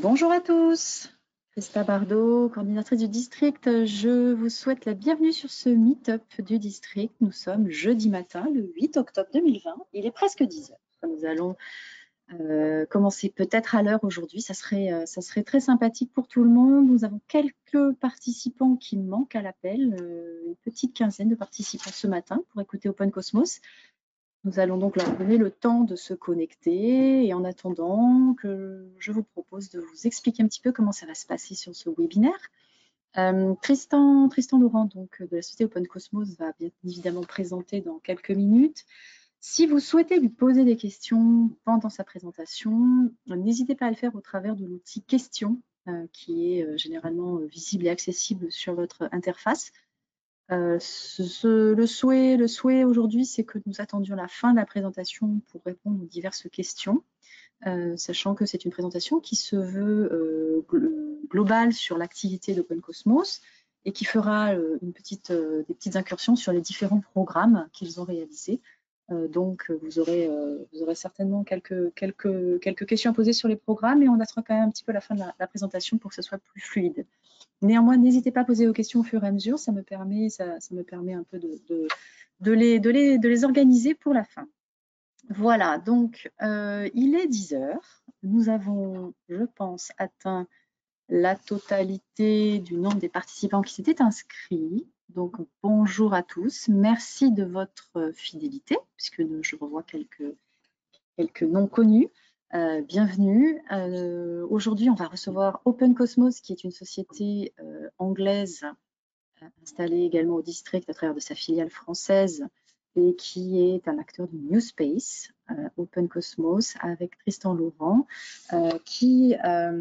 Bonjour à tous, Christa Bardot, coordinatrice du district. Je vous souhaite la bienvenue sur ce meet-up du district. Nous sommes jeudi matin, le 8 octobre 2020. Il est presque 10 heures. Nous allons commencer peut-être à l'heure aujourd'hui. Ça serait très sympathique pour tout le monde. Nous avons quelques participants qui manquent à l'appel, une petite quinzaine de participants ce matin pour écouter Open Cosmos. Nous allons donc leur donner le temps de se connecter et en attendant que je vous propose de vous expliquer un petit peu comment ça va se passer sur ce webinaire. Tristan Laurent donc, de la société Open Cosmos va bien évidemment présenter dans quelques minutes. Si vous souhaitez lui poser des questions pendant sa présentation, n'hésitez pas à le faire au travers de l'outil questions qui est généralement visible et accessible sur votre interface. Le souhait aujourd'hui, c'est que nous attendions la fin de la présentation pour répondre aux diverses questions, sachant que c'est une présentation qui se veut globale sur l'activité d'Open Cosmos et qui fera des petites incursions sur les différents programmes qu'ils ont réalisés. Donc, vous aurez certainement quelques questions à poser sur les programmes et on attend quand même un petit peu la fin de la présentation pour que ce soit plus fluide. Néanmoins, n'hésitez pas à poser vos questions au fur et à mesure, ça me permet un peu de les organiser pour la fin. Voilà, donc il est 10 heures. Nous avons, je pense, atteint la totalité du nombre des participants qui s'étaient inscrits. Donc, bonjour à tous. Merci de votre fidélité, puisque je revois quelques noms connus. Bienvenue. Aujourd'hui, on va recevoir Open Cosmos, qui est une société anglaise installée également au district à travers de sa filiale française et qui est un acteur du New Space, Open Cosmos, avec Tristan Laurent, qui a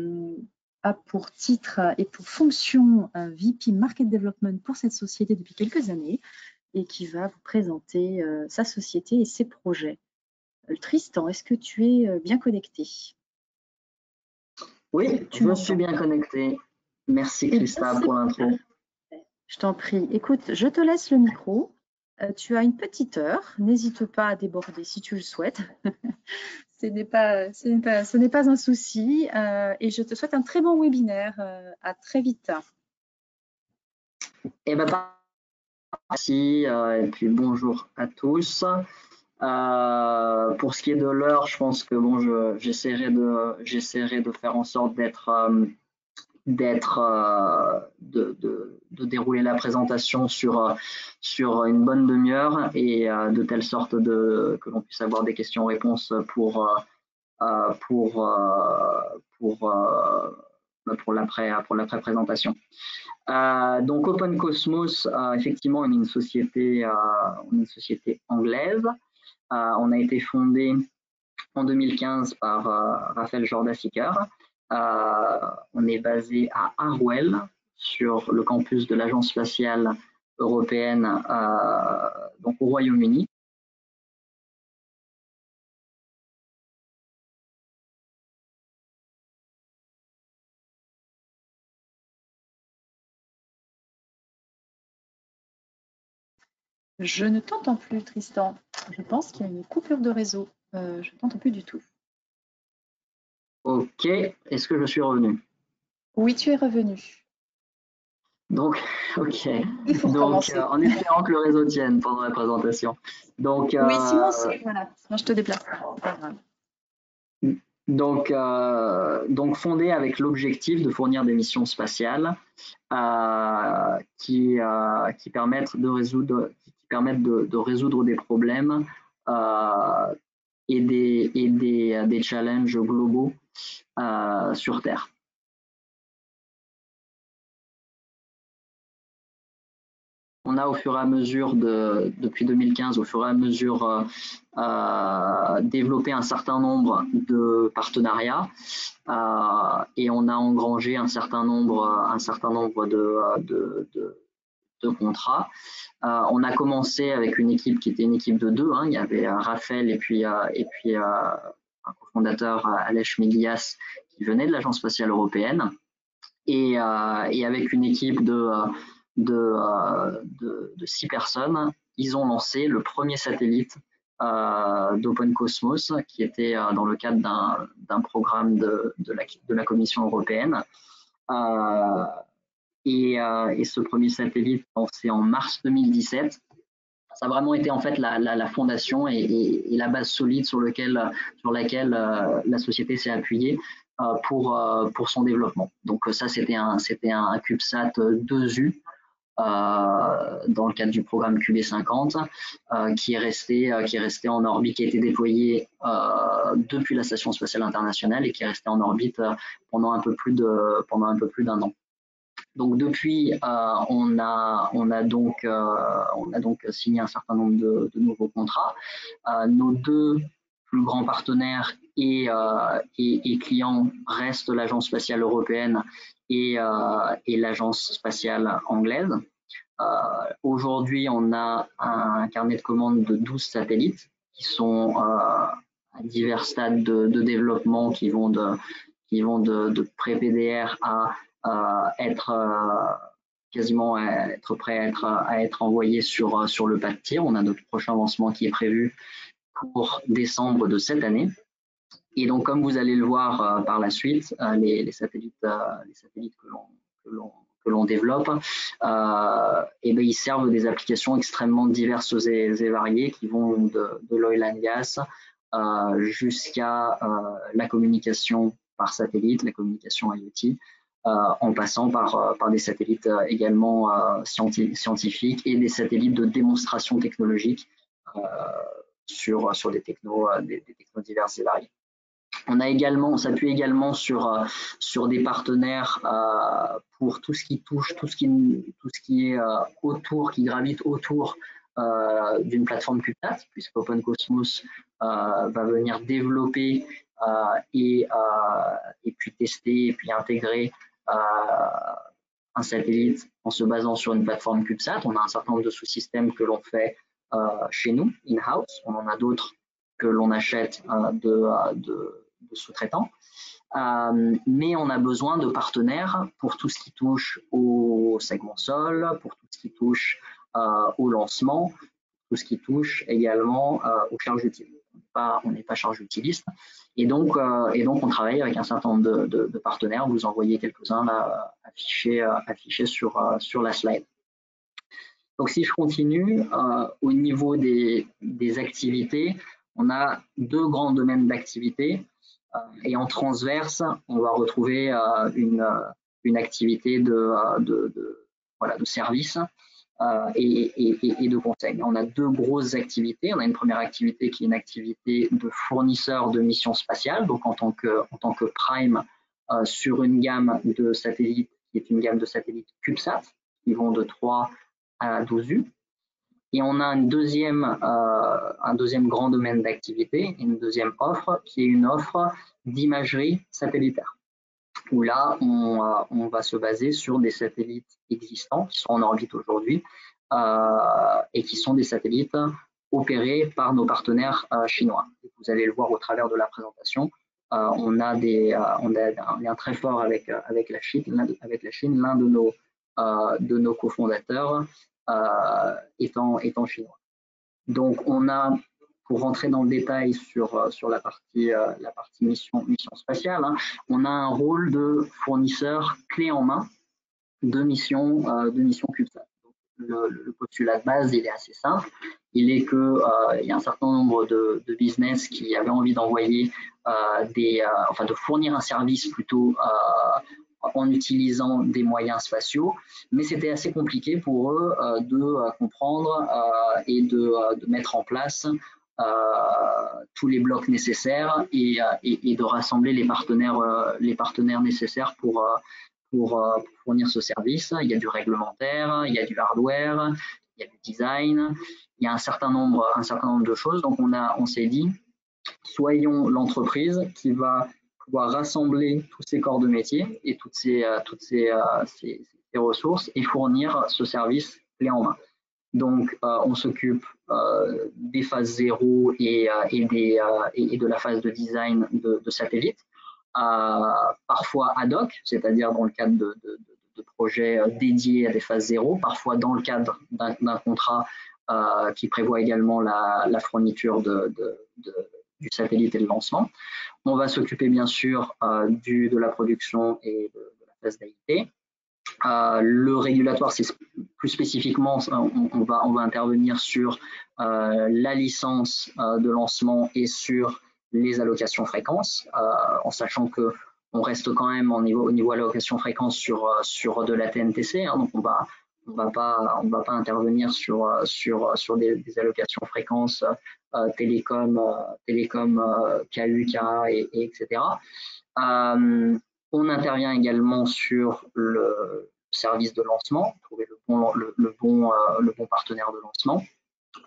pour titre et pour fonction VP Market Development pour cette société depuis quelques années et qui va vous présenter sa société et ses projets. Tristan, est-ce que tu es bien connecté? Oui, je suis bien connecté. Merci Christa pour l'intro. Je t'en prie. Écoute, je te laisse le micro. Tu as une petite heure. N'hésite pas à déborder si tu le souhaites. Ce n'est pas un souci. Et je te souhaite un très bon webinaire. À très vite. Eh bien, merci. Et puis bonjour à tous. Pour ce qui est de l'heure, je pense que bon, j'essaierai de faire en sorte de dérouler la présentation sur une bonne demi-heure et de telle sorte que l'on puisse avoir des questions-réponses pour l'après-présentation. Donc Open Cosmos, effectivement, on est une société anglaise. On a été fondé en 2015 par Raphaël Jorda-Seeker. On est basé à Harwell, sur le campus de l'Agence spatiale européenne, donc au Royaume-Uni. Je ne t'entends plus, Tristan. Je pense qu'il y a une coupure de réseau. Je ne t'entends plus du tout. Ok, est-ce que je suis revenu? Oui, tu es revenu. Donc, ok. Il faut recommencer. En espérant que le réseau tienne pendant la présentation. Donc, oui, sinon, voilà. Sinon, je te déplace. Pas grave. Donc fondé avec l'objectif de fournir des missions spatiales qui permettent de résoudre des problèmes et des challenges globaux sur Terre. On a au fur et à mesure depuis 2015, au fur et à mesure développé un certain nombre de partenariats et on a engrangé un certain nombre de contrats. On a commencé avec une équipe qui était une équipe de deux. Il y avait Raphaël et puis un cofondateur, Aleš Miglias, qui venait de l'Agence spatiale européenne. Et avec une équipe de 6 personnes, ils ont lancé le premier satellite d'Open Cosmos, qui était dans le cadre d'un programme de la Commission européenne. Et ce premier satellite lancé en mars 2017, ça a vraiment été en fait la fondation et la base solide sur laquelle la société s'est appuyée pour son développement. Donc ça, c'était un CubeSat 2U dans le cadre du programme QB50 qui est resté en orbite, qui a été déployé depuis la Station spatiale internationale et qui est resté en orbite pendant un peu plus d'un an. Donc depuis, on a donc signé un certain nombre de nouveaux contrats. Nos deux plus grands partenaires et clients restent l'Agence spatiale européenne et l'Agence spatiale anglaise. Aujourd'hui, on a un carnet de commandes de 12 satellites qui sont à divers stades de développement, qui vont de pré-PDR à être prêt à être envoyé sur le pas de tir. On a notre prochain lancement qui est prévu pour décembre de cette année. Et donc, comme vous allez le voir par la suite, les satellites que l'on développe, ils servent des applications extrêmement diverses et variées qui vont de l'oil and gas jusqu'à la communication par satellite, la communication IoT, en passant par des satellites également scientifiques et des satellites de démonstration technologique sur des technos diverses et variées. On s'appuie également sur des partenaires pour tout ce qui touche, tout ce qui est autour, qui gravite autour d'une plateforme CubeSat, puisque Open Cosmos va venir développer et puis tester et puis intégrer un satellite en se basant sur une plateforme CubeSat. On a un certain nombre de sous-systèmes que l'on fait chez nous, in-house. On en a d'autres que l'on achète de sous-traitants. Mais on a besoin de partenaires pour tout ce qui touche au segment sol, pour tout ce qui touche au lancement, tout ce qui touche également aux charges utiles. On n'est pas charge utiliste. Et donc, on travaille avec un certain nombre de partenaires. Vous en voyez quelques-uns là affichés sur la slide. Donc, si je continue, au niveau des activités, on a deux grands domaines d'activité. Et en transverse, on va retrouver une activité de service et de conseil. On a deux grosses activités. On a une première activité qui est une activité de fournisseur de missions spatiales, donc en tant que prime sur une gamme de satellites qui est une gamme de satellites CubeSat qui vont de 3 à 12U. Et on a un deuxième grand domaine d'activité, une deuxième offre qui est une offre d'imagerie satellitaire, où là, on va se baser sur des satellites existants qui sont en orbite aujourd'hui et qui sont des satellites opérés par nos partenaires chinois. Vous allez le voir au travers de la présentation. On a un lien très fort avec la Chine. L'un de nos cofondateurs étant chinois. Donc, on a, pour rentrer dans le détail sur la partie mission spatiale, on a un rôle de fournisseur clé en main de missions CubeSat. Le postulat de base, il est assez simple. Il est que il y a un certain nombre de business qui avaient envie d'envoyer de fournir un service plutôt en utilisant des moyens spatiaux, mais c'était assez compliqué pour eux de comprendre et de mettre en place tous les blocs nécessaires et de rassembler les partenaires nécessaires pour fournir ce service. Il y a du réglementaire, il y a du hardware, il y a du design, il y a un certain nombre de choses. Donc on s'est dit, soyons l'entreprise qui va pouvoir rassembler tous ces corps de métier et toutes ces ressources et fournir ce service clé en main. Donc, on s'occupe des phases 0 et de la phase de design de satellites, parfois ad hoc, c'est-à-dire dans le cadre de projets dédiés à des phases 0, parfois dans le cadre d'un contrat qui prévoit également la fourniture du satellite et le lancement. On va s'occuper bien sûr de la production et de la phase d'AIT. Le régulatoire, c'est plus spécifiquement, on va intervenir sur la licence de lancement et sur les allocations fréquences, en sachant que on reste quand même au niveau allocation fréquence sur de la TNTC, hein, donc on va pas intervenir sur des allocations fréquences télécom, KU, KA, etc. On intervient également sur le service de lancement, trouver le bon partenaire de lancement.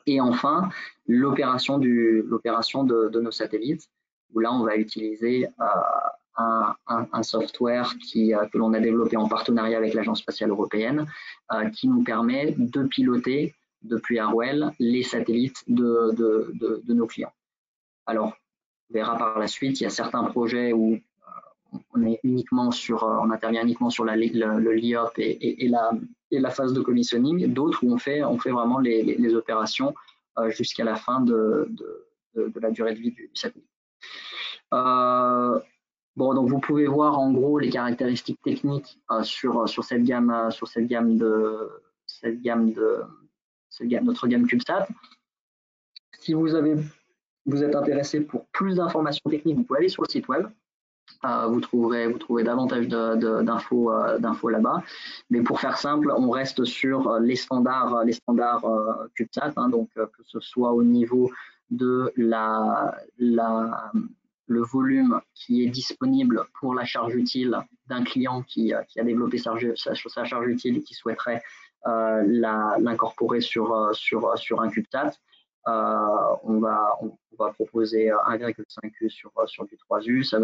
Et enfin, l'opération de nos satellites, où là, on va utiliser un software que l'on a développé en partenariat avec l'Agence spatiale européenne, qui nous permet de piloter depuis Harwell les satellites de nos clients. Alors, on verra par la suite, il y a certains projets où on intervient uniquement sur le LEOP et la phase de commissioning, d'autres où on fait vraiment les opérations jusqu'à la fin de la durée de vie du satellite. Bon, donc vous pouvez voir en gros les caractéristiques techniques sur notre gamme CubeSat. Si vous êtes intéressé pour plus d'informations techniques, vous pouvez aller sur le site web. Vous trouverez davantage d'infos là-bas. Mais pour faire simple, on reste sur les standards CubeSat, hein, donc que ce soit au niveau de le volume qui est disponible pour la charge utile d'un client qui a développé sa charge utile et qui souhaiterait l'incorporer sur un CubeSat. On va proposer 1,5U sur du 3U, ça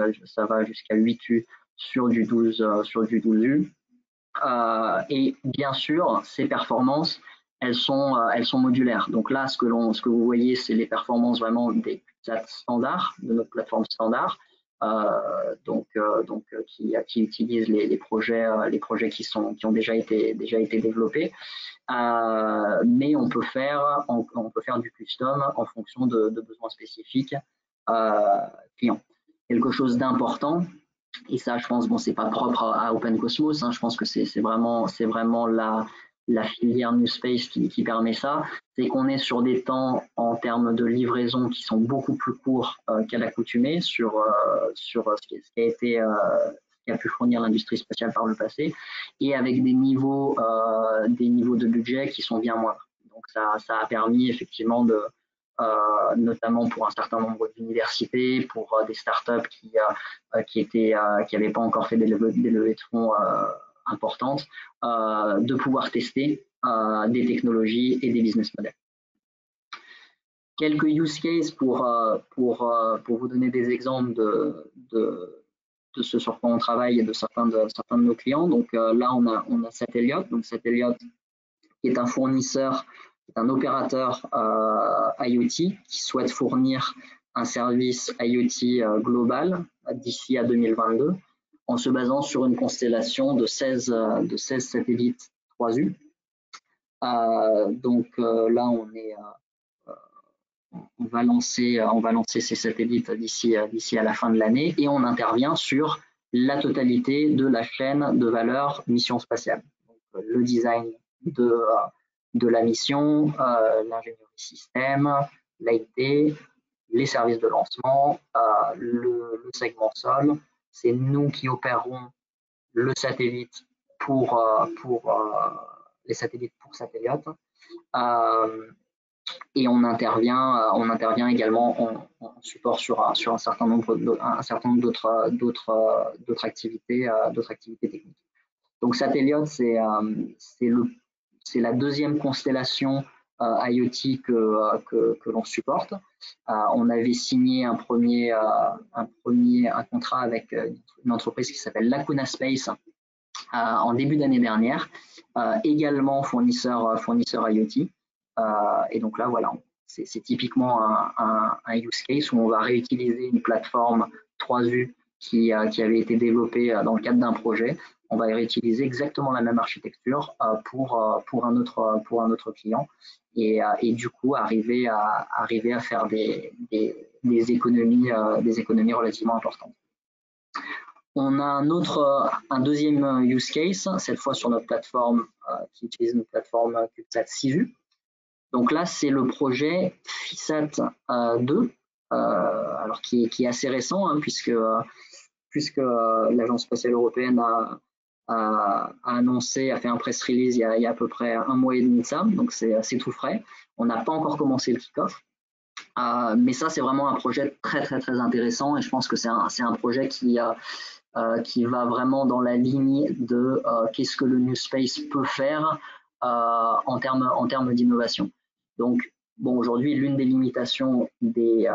va jusqu'à 8U sur du 12U. Et bien sûr, ces performances, elles sont modulaires. Donc là, ce que vous voyez, c'est les performances vraiment des CubeSats standards, de notre plateforme standard, qui utilisent les projets qui ont déjà été développés. Mais on peut faire du custom en fonction de besoins spécifiques clients. Quelque chose d'important, et ça, je pense, bon, c'est pas propre à OpenCosmos, hein, je pense que c'est vraiment la filière New Space qui permet ça, c'est qu'on est sur des temps en termes de livraison qui sont beaucoup plus courts qu'à l'accoutumée sur ce qui a pu fournir l'industrie spatiale par le passé, et avec des niveaux de budget qui sont bien moindres. Donc ça a permis effectivement notamment pour un certain nombre d'universités, pour des startups qui n'avaient pas encore fait des levées de fonds importantes, de pouvoir tester des technologies et des business models. Quelques use cases pour vous donner des exemples de ce sur quoi on travaille et de certains de nos clients. Donc là, on a Satelliot. Donc Satelliot qui est un fournisseur, un opérateur IoT qui souhaite fournir un service IoT global d'ici à 2022 en se basant sur une constellation de 16 satellites 3U. Donc là, on va lancer ces satellites d'ici à la fin de l'année et on intervient sur la totalité de la chaîne de valeur mission spatiale. Donc, le design de la mission, l'ingénierie système, l'IT, les services de lancement, le segment sol. C'est nous qui opérons le satellite pour les satellites pour Satelliot. Et on intervient également en support sur un certain nombre d'autres activités techniques. Donc Satelliot, c'est la deuxième constellation IoT que l'on supporte. On avait signé un contrat avec une entreprise qui s'appelle Lacuna Space en début d'année dernière, également fournisseur IoT. Et donc là, voilà, c'est typiquement un use case où on va réutiliser une plateforme 3U qui avait été développée dans le cadre d'un projet. On va réutiliser exactement la même architecture pour un autre client. et du coup arriver à faire des économies relativement importantes. On a un deuxième use case, cette fois sur notre plateforme qui utilise une plateforme CubeSat 6 Donc là, c'est le projet FISAT 2, alors qui est assez récent, hein, puisque l'Agence spatiale européenne a annoncé, a fait un press release il y a à peu près 1 mois et demi de ça, donc c'est tout frais. On n'a pas encore commencé le kick-off. Mais ça, c'est vraiment un projet très intéressant et je pense que c'est un projet qui va vraiment dans la ligne de qu'est-ce que le New Space peut faire en termes d'innovation. Donc, bon, aujourd'hui, l'une des limitations des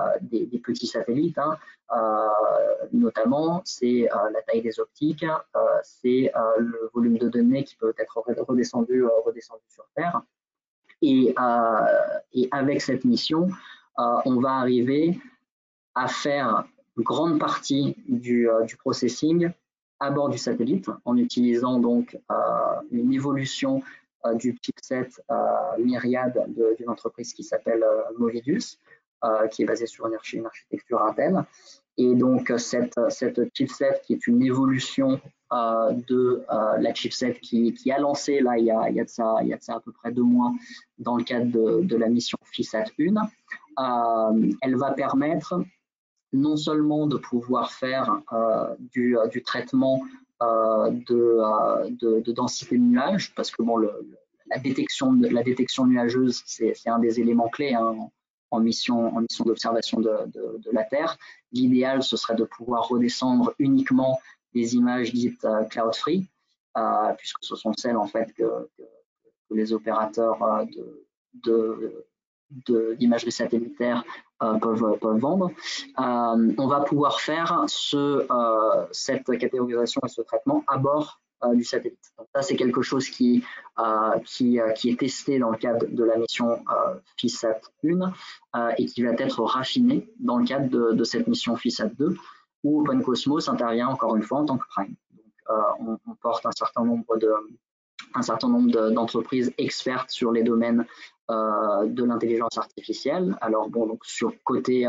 petits satellites, hein, notamment, c'est la taille des optiques, c'est le volume de données qui peut être redescendu sur Terre. Et avec cette mission, on va arriver à faire une grande partie du processing à bord du satellite en utilisant donc une évolution du chipset Myriad d'une entreprise qui s'appelle Movidius, qui est basée sur une architecture Intel. Et donc cette chipset qui est une évolution de la chipset qui a lancé là il y a de ça à peu près 2 mois dans le cadre de la mission FISAT 1, elle va permettre non seulement de pouvoir faire du traitement de densité de nuages, parce que bon, la détection nuageuse, c'est un des éléments clés, hein, en mission d'observation de la Terre. L'idéal, ce serait de pouvoir redescendre uniquement des images dites cloud-free, puisque ce sont celles en fait que les opérateurs d'imagerie satellitaire peuvent vendre. On va pouvoir faire cette catégorisation et ce traitement à bord du satellite. Donc ça, c'est quelque chose qui est testé dans le cadre de la mission FISAT 1 et qui va être raffiné dans le cadre de cette mission FISAT 2 où OpenCosmos intervient encore une fois en tant que prime. Donc, on porte un certain nombre d'entreprises expertes sur les domaines de l'intelligence artificielle. Alors bon, donc sur côté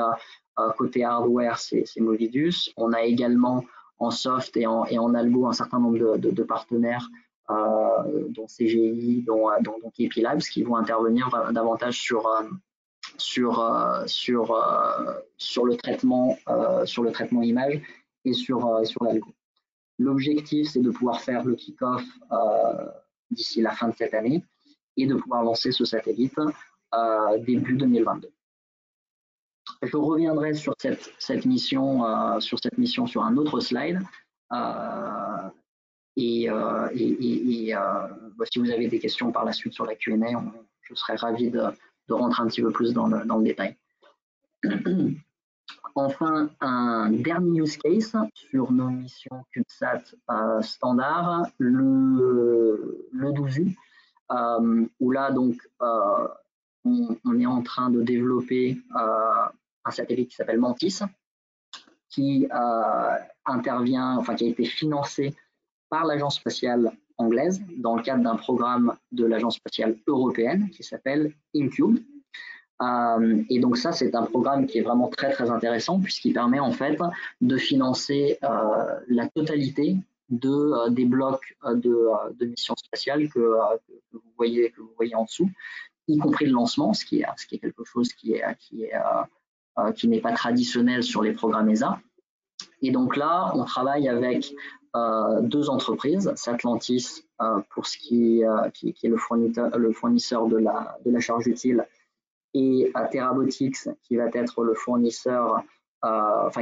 hardware, c'est Movidius. On a également en soft et en algo un certain nombre de partenaires, dont CGI, dont KP Labs, qui vont intervenir davantage sur le traitement image et sur l'algo. L'objectif, c'est de pouvoir faire le kick-off d'ici la fin de cette année et de pouvoir lancer ce satellite début 2022. Je reviendrai sur cette mission sur un autre slide. Si vous avez des questions par la suite sur la Q&A, je serai ravi de rentrer un petit peu plus dans le détail. Enfin, un dernier use case sur nos missions CubeSat standard, le 12U, où là donc on est en train de développer un satellite qui s'appelle Mantis, qui intervient, qui a été financé par l'Agence spatiale anglaise dans le cadre d'un programme de l'Agence spatiale européenne qui s'appelle InCube. Et donc ça, c'est un programme qui est vraiment très intéressant puisqu'il permet en fait de financer la totalité des blocs de missions spatiales que vous voyez en dessous, y compris le lancement, ce qui est quelque chose qui n'est pas traditionnel sur les programmes ESA. Et donc là, on travaille avec 2 entreprises, Satlantis pour ce qui est le fournisseur de la charge utile, et Terabotics qui va être le fournisseur,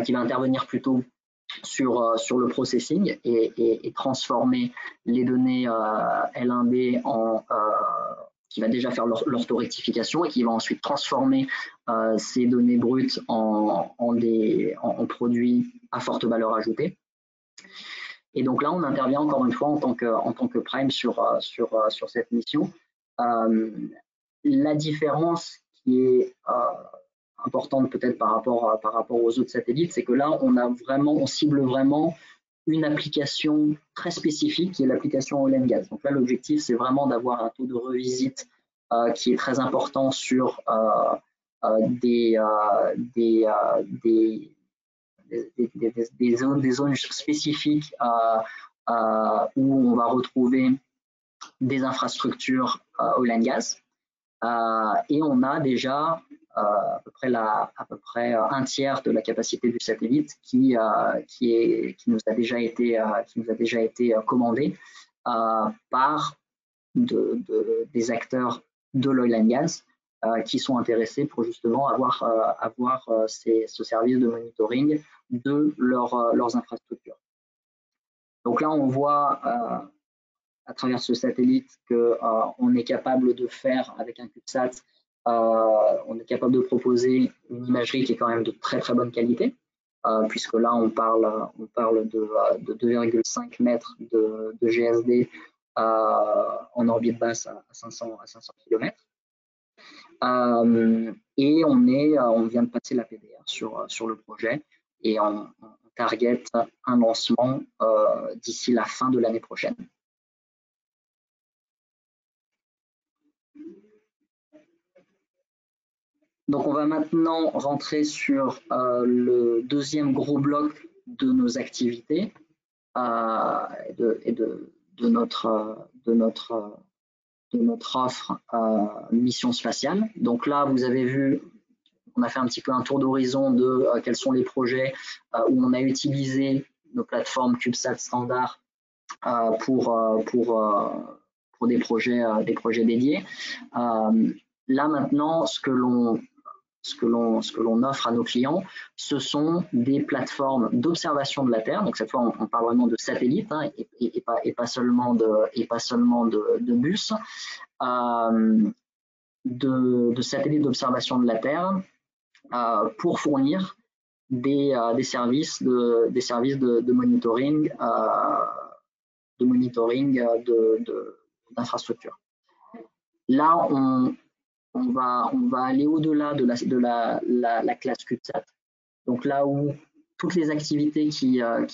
qui va intervenir plutôt sur le processing et transformer les données L1D qui va déjà faire l'orthorectification et qui va ensuite transformer ces données brutes en produits à forte valeur ajoutée. Et donc là, on intervient encore une fois en tant que prime sur cette mission. La différence qui est importante peut-être par rapport aux autres satellites, c'est que là, on cible vraiment une application très spécifique qui est l'application oil and gas. Donc là, l'objectif, c'est vraiment d'avoir un taux de revisite qui est très important sur des zones spécifiques où on va retrouver des infrastructures oil and gas. Et on a déjà à peu près un tiers de la capacité du satellite qui nous a déjà été commandé par des acteurs de l'oil and gas qui sont intéressés pour justement avoir ce service de monitoring de leurs infrastructures. Donc là, on voit à travers ce satellite qu'on est capable de faire avec un CubeSat, on est capable de proposer une imagerie qui est quand même de très très bonne qualité, puisque là on parle de 2,5 mètres de GSD en orbite basse à 500 km. Et on vient de passer la PDR sur le projet et on target un lancement d'ici la fin de l'année prochaine. Donc on va maintenant rentrer sur le deuxième gros bloc de nos activités et de notre offre mission spatiale. Donc là, vous avez vu, on a fait un petit peu un tour d'horizon de quels sont les projets où on a utilisé nos plateformes CubeSat standard pour des projets dédiés. Là maintenant, ce que l'on offre à nos clients, ce sont des plateformes d'observation de la Terre. Donc cette fois, on parle vraiment de satellites et pas seulement de bus, de satellites d'observation de la Terre pour fournir des services de monitoring d'infrastructures. Là, on va aller au-delà de la classe CubeSat. Donc là où toutes les activités qui a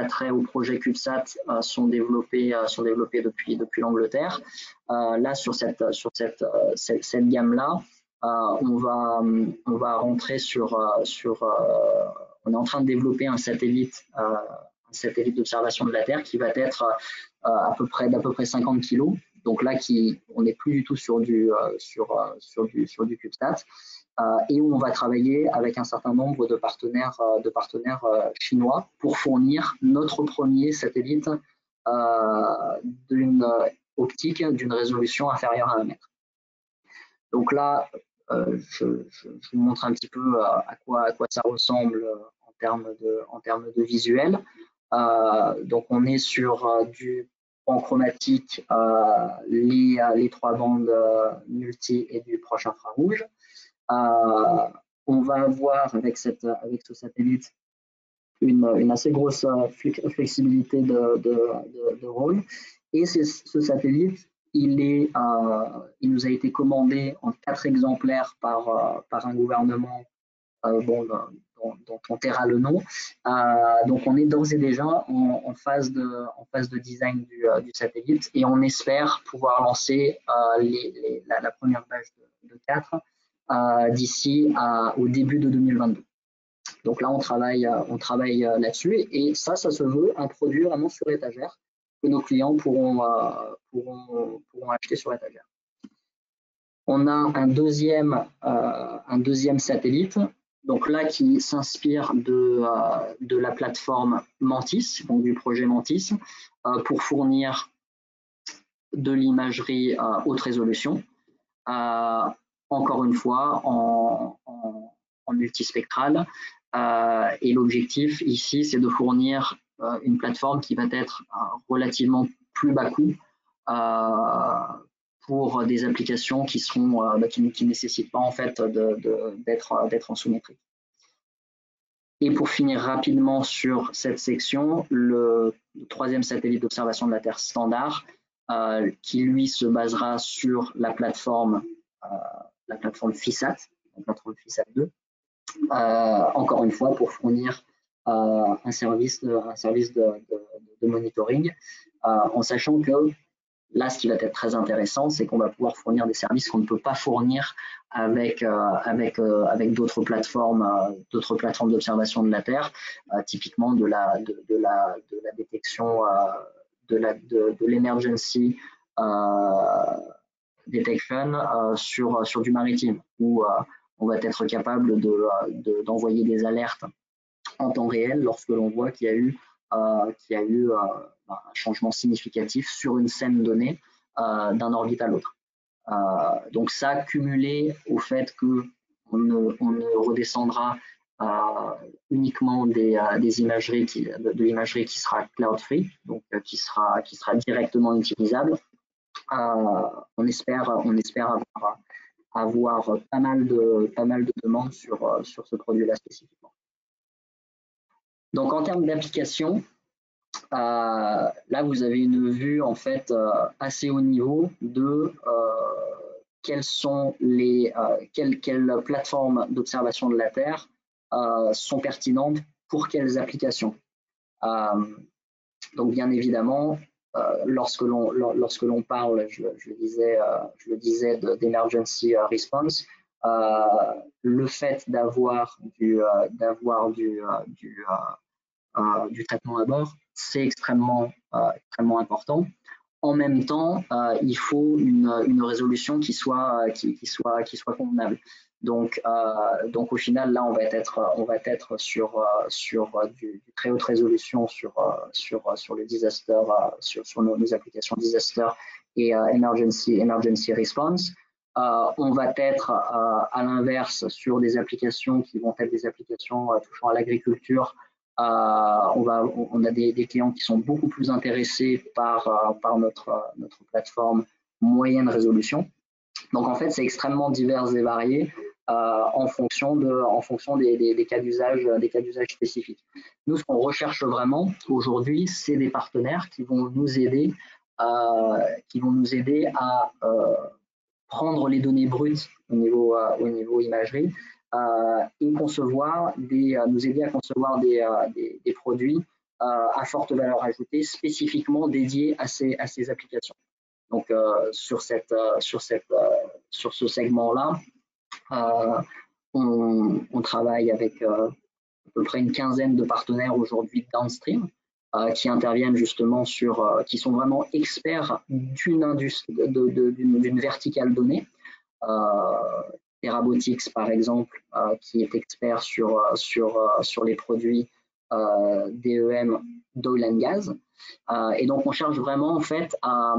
trait au projet CubeSat sont développées depuis l'Angleterre. Là, sur cette gamme-là, on va rentrer on est en train de développer un satellite d'observation de la Terre qui va être d'à peu près 50 kg. Donc là, on n'est plus du tout sur du CubeSat, et où on va travailler avec un certain nombre de partenaires chinois pour fournir notre premier satellite d'une optique d'une résolution inférieure à 1 mètre. Donc là, je vous montre un petit peu à quoi ça ressemble en termes de visuel. Donc on est sur du panchromatique, les 3 bandes multi et du proche infrarouge. On va avoir avec ce satellite une assez grosse flexibilité de rôle. Et ce satellite, il nous a été commandé en 4 exemplaires par un gouvernement dont on taira le nom. Donc on est d'ores et déjà en phase de design du satellite et on espère pouvoir lancer la première batch de 4 d'ici au début de 2022. Donc là on travaille là-dessus et ça se veut un produit vraiment sur étagère que nos clients pourront acheter sur étagère. On a un deuxième satellite, donc là qui s'inspire de la plateforme Mantis, donc du projet Mantis, pour fournir de l'imagerie haute résolution, encore une fois en multispectral. Et l'objectif ici, c'est de fournir une plateforme qui va être relativement plus bas coût pour des applications qui ne nécessitent pas en fait d'être en sous-métrique. Et pour finir rapidement sur cette section, le troisième satellite d'observation de la Terre standard, qui lui se basera sur la plateforme FISAT, la plateforme FISAT 2, encore une fois pour fournir un service de monitoring, en sachant que là, ce qui va être très intéressant, c'est qu'on va pouvoir fournir des services qu'on ne peut pas fournir avec d'autres plateformes d'observation de la Terre, typiquement de la détection de l'emergency detection sur du maritime, où on va être capable d'envoyer des alertes en temps réel lorsque l'on voit qu'il y a eu un changement significatif sur une scène donnée d'un orbite à l'autre. Donc ça, cumulé au fait qu'on ne redescendra uniquement des imageries de l'imagerie qui sera cloud free, donc qui sera directement utilisable. On espère avoir pas mal de demandes sur ce produit-là spécifiquement. Donc en termes d'application, là vous avez une vue en fait assez haut niveau de quelles plateformes d'observation de la Terre sont pertinentes pour quelles applications. Donc bien évidemment, lorsque l'on parle, je le disais d'emergency response, le fait d'avoir du traitement à bord, c'est extrêmement important. En même temps, il faut une résolution qui soit convenable. Donc au final, là, on va être sur du très haute résolution sur le disaster, sur nos applications disaster et emergency response. On va être à l'inverse sur des applications qui vont être des applications touchant à l'agriculture. On a des clients qui sont beaucoup plus intéressés par notre plateforme moyenne résolution. Donc en fait, c'est extrêmement divers et varié en fonction des cas d'usage spécifiques. Nous, ce qu'on recherche vraiment aujourd'hui, c'est des partenaires qui vont nous aider à prendre les données brutes au niveau imagerie et nous aider à concevoir des produits à forte valeur ajoutée spécifiquement dédiés à ces applications. Donc sur ce segment-là, on travaille avec à peu près une quinzaine de partenaires aujourd'hui downstream qui interviennent justement qui sont vraiment experts d'une verticale donnée. Terabotics par exemple, qui est expert sur les produits DEM d'oil and gas. Et donc on cherche vraiment en fait à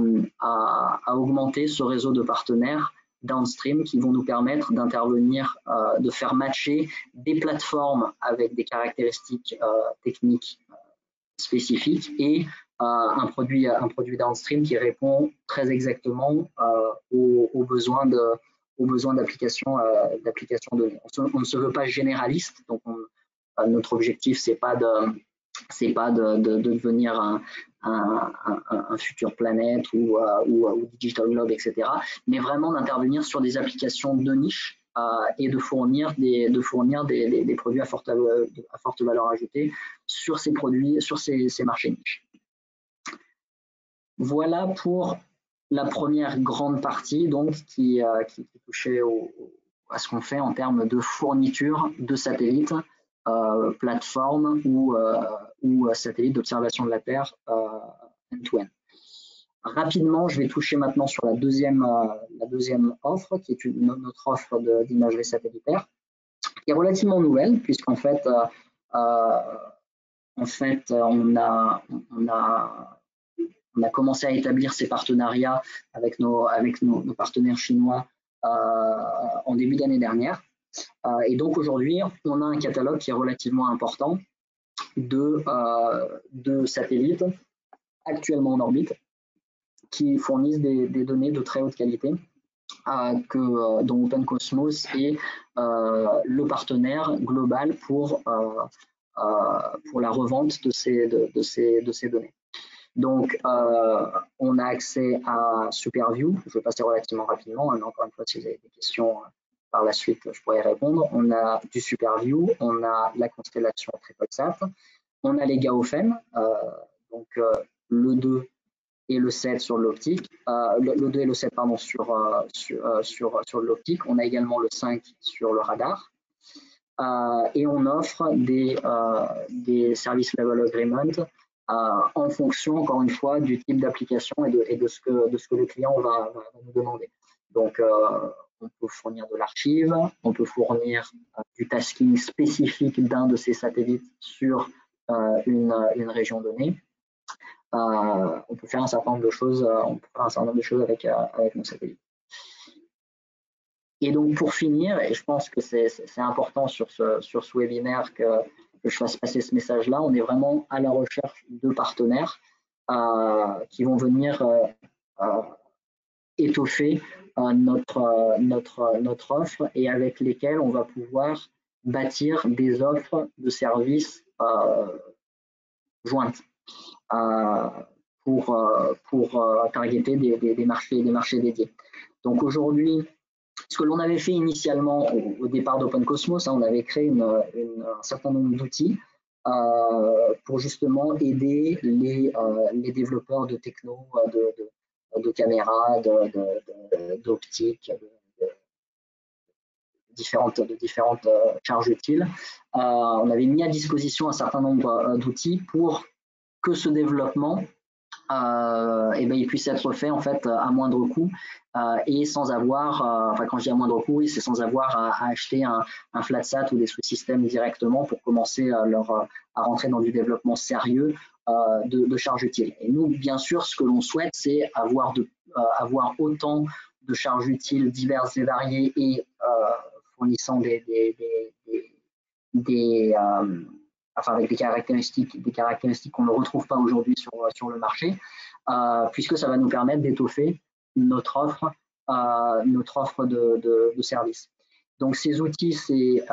augmenter ce réseau de partenaires downstream qui vont nous permettre d'intervenir, de faire matcher des plateformes avec des caractéristiques techniques spécifiques et un produit downstream qui répond très exactement aux besoins d'application donnée. On ne se veut pas généraliste, donc notre objectif c'est pas de devenir un futur planète ou digital globe, etc. Mais vraiment d'intervenir sur des applications de niche et de fournir des produits à forte valeur ajoutée sur ces produits, sur ces marchés niches. Voilà pour la première grande partie donc qui touchait à ce qu'on fait en termes de fourniture de satellites, plateforme ou satellites d'observation de la Terre end-to-end. Rapidement, je vais toucher maintenant sur la deuxième offre, qui est notre offre d'imagerie satellitaire, qui est relativement nouvelle, puisqu'en fait, on a commencé à établir ces partenariats avec nos partenaires chinois en début d'année dernière. Et donc aujourd'hui, on a un catalogue qui est relativement important de satellites actuellement en orbite qui fournissent des données de très haute qualité dont OpenCosmos est le partenaire global pour la revente de ces données. Donc, on a accès à SuperView. Je vais passer relativement rapidement, mais encore une fois, si vous avez des questions par la suite, je pourrais y répondre. On a du SuperView, on a la constellation TripleSat, on a les GAOFEM, donc le 2 et le 7 sur l'optique, le 2 et le 7 pardon, sur l'optique. On a également le 5 sur le radar. Et on offre des service level agreements en fonction, encore une fois, du type d'application et de ce que le client va nous demander. Donc, on peut fournir de l'archive, on peut fournir du tasking spécifique d'un de ces satellites sur une région donnée. On peut faire un certain nombre de choses, avec nos satellites. Et donc, pour finir, et je pense que c'est important sur ce webinaire que je fasse passer ce message-là, on est vraiment à la recherche de partenaires qui vont venir étoffer notre offre et avec lesquels on va pouvoir bâtir des offres de services jointes pour targeter des marchés dédiés. Donc aujourd'hui, ce que l'on avait fait initialement au départ d'Open Cosmos, on avait créé un certain nombre d'outils pour justement aider les développeurs de techno, de caméras, d'optiques, de différentes charges utiles. On avait mis à disposition un certain nombre d'outils pour que ce développement il puisse être fait en fait à moindre coût et sans avoir, quand je dis à moindre coût, c'est sans avoir à acheter un FlatSat ou des sous-systèmes directement pour commencer à rentrer dans du développement sérieux de charges utiles. Et nous, bien sûr, ce que l'on souhaite, c'est avoir autant de charges utiles diverses et variées et fournissant avec des caractéristiques qu'on ne retrouve pas aujourd'hui sur le marché, puisque ça va nous permettre d'étoffer notre offre de services. Donc ces outils, c'est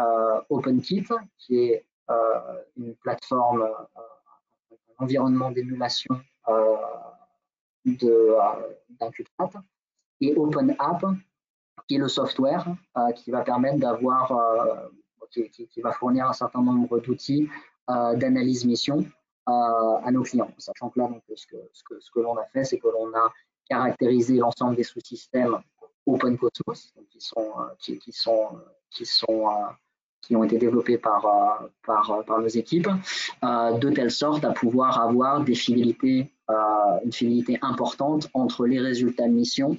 OpenKit, qui est une plateforme, un environnement d'émulation d'un CubeSat, et OpenApp, qui est le software qui va permettre qui va fournir un certain nombre d'outils d'analyse mission à nos clients. Sachant que là, donc, ce que l'on a fait, c'est que l'on a caractérisé l'ensemble des sous-systèmes Open Cosmos, donc qui ont été développés par nos équipes, de telle sorte à pouvoir avoir une fidélité importante entre les résultats de mission,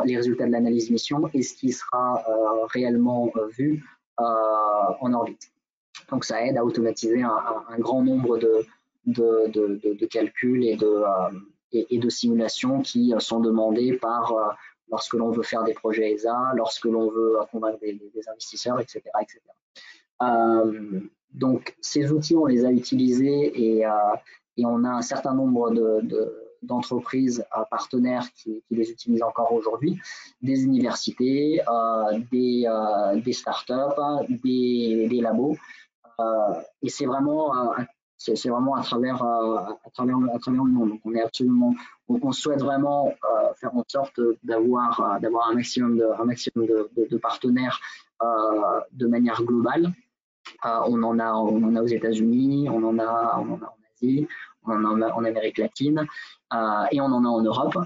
les résultats de l'analyse mission et ce qui sera réellement vu en orbite. Donc ça aide à automatiser un grand nombre de calculs et de simulations qui sont demandés lorsque l'on veut faire des projets ESA, lorsque l'on veut convaincre des investisseurs, etc. Donc ces outils, on les a utilisés et on a un certain nombre d'entreprises partenaires qui les utilisent encore aujourd'hui, des universités, des startups, des labos, et c'est vraiment à travers le monde. Donc on souhaite vraiment faire en sorte d'avoir un maximum de partenaires de manière globale. On en a aux États-Unis, on en a en Asie, on en a en Amérique latine et on en a en Europe.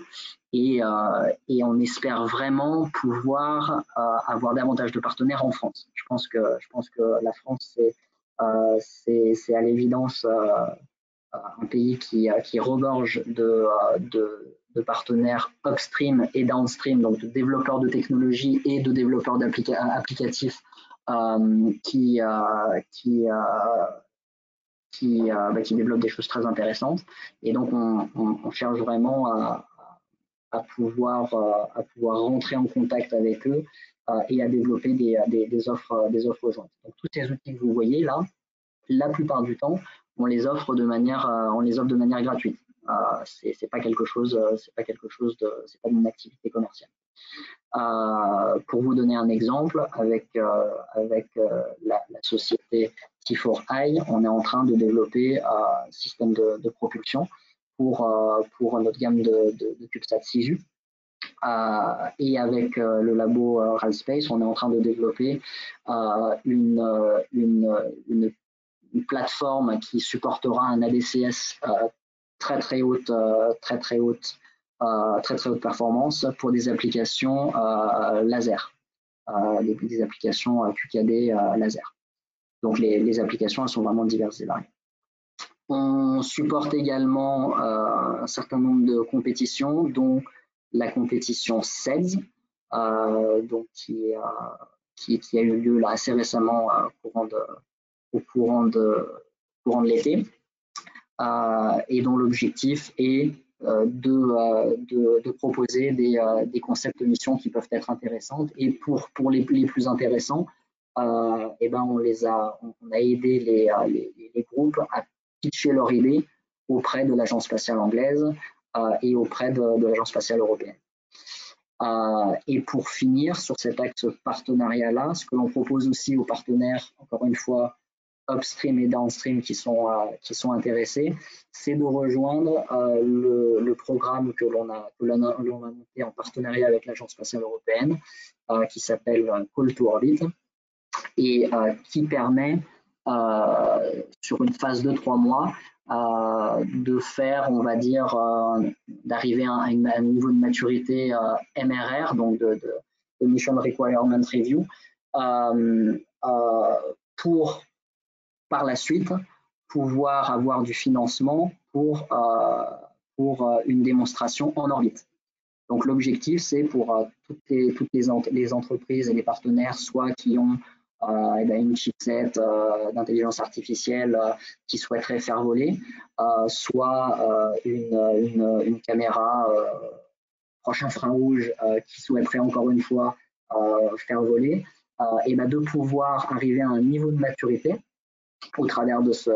Et on espère vraiment pouvoir avoir davantage de partenaires en France. Je pense que la France, c'est à l'évidence un pays qui regorge de partenaires upstream et downstream, donc de développeurs de technologies et de développeurs applicatifs qui développent des choses très intéressantes. Et donc, on cherche vraiment à pouvoir rentrer en contact avec eux et à développer des offres jointes. Donc, tous ces outils que vous voyez là, la plupart du temps, on les offre de manière gratuite. C'est pas quelque chose, c'est pas une activité commerciale. Pour vous donner un exemple, avec la société T4i, on est en train de développer un système de propulsion pour notre gamme de CubeSat 6U. Et avec le labo RALSpace, on est en train de développer une plateforme qui supportera un ADCS très haute performance pour des applications laser, des applications QKD laser. Donc les applications, elles sont vraiment diverses et variées. On supporte également un certain nombre de compétitions, dont la compétition CEDS, donc qui a eu lieu là assez récemment au courant de l'été, et dont l'objectif est de proposer des concepts de mission qui peuvent être intéressantes. Et pour les plus intéressants, et ben on a aidé les groupes à pitcher leur idée auprès de l'Agence spatiale anglaise et auprès de l'Agence spatiale européenne. Et pour finir sur cet axe partenariat-là, ce que l'on propose aussi aux partenaires, encore une fois, upstream et downstream qui sont intéressés, c'est de rejoindre le programme que l'on a monté en partenariat avec l'Agence spatiale européenne, qui s'appelle Call to Orbit, et qui permet, sur une phase de 3 mois, de faire, on va dire, d'arriver à un niveau de maturité MRR, donc de Mission Requirement Review, pour par la suite pouvoir avoir du financement pour une démonstration en orbite. Donc l'objectif, c'est pour toutes les entreprises et les partenaires, soit qui ont une chipset d'intelligence artificielle qui souhaiteraient faire voler, soit une caméra proche infrarouge qui souhaiterait encore une fois faire voler, et de pouvoir arriver à un niveau de maturité au travers de ce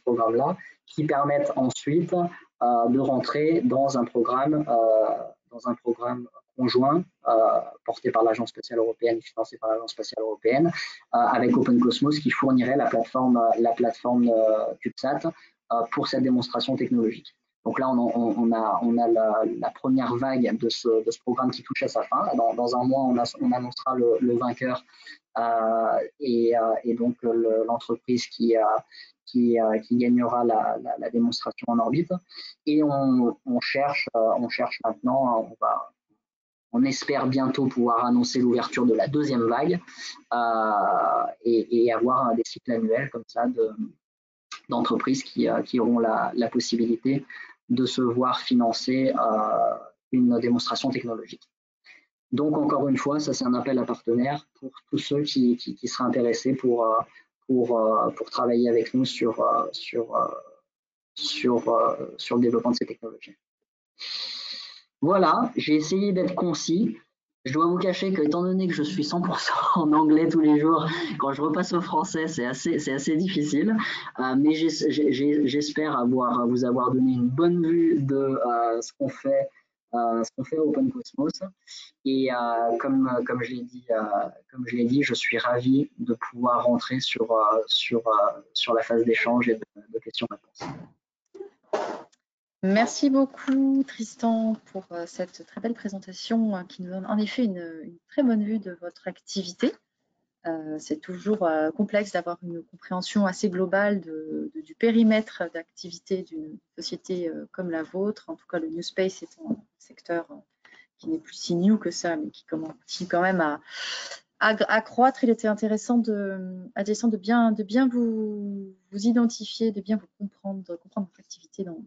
programme-là, qui permettent ensuite de rentrer dans un programme conjoint porté par l'Agence spatiale européenne, financé par l'Agence spatiale européenne, avec OpenCosmos qui fournirait la plateforme CubeSat pour cette démonstration technologique. Donc là, on a la première vague de ce programme qui touche à sa fin. Dans un mois, on annoncera le vainqueur et donc l'entreprise qui gagnera la démonstration en orbite. Et on cherche maintenant, on espère bientôt pouvoir annoncer l'ouverture de la deuxième vague et avoir des cycles annuels comme ça d'entreprises qui auront la possibilité de se voir financer une démonstration technologique. Donc, encore une fois, ça c'est un appel à partenaires pour tous ceux qui seraient intéressés pour travailler avec nous sur le développement de ces technologies. Voilà, j'ai essayé d'être concis. Je dois vous cacher que, étant donné que je suis 100% en anglais tous les jours, quand je repasse au français, c'est assez difficile. Mais j'espère vous avoir donné une bonne vue de ce qu'on fait à OpenCosmos. Et comme je l'ai dit, je suis ravi de pouvoir rentrer sur la phase d'échange et de questions-réponses. Merci beaucoup Tristan pour cette très belle présentation qui nous donne en effet une très bonne vue de votre activité. C'est toujours complexe d'avoir une compréhension assez globale du périmètre d'activité d'une société comme la vôtre. En tout cas, le New Space est un secteur qui n'est plus si new que ça, mais qui continue quand même à croître. Il était intéressant de bien vous identifier, de bien vous comprendre votre activité dans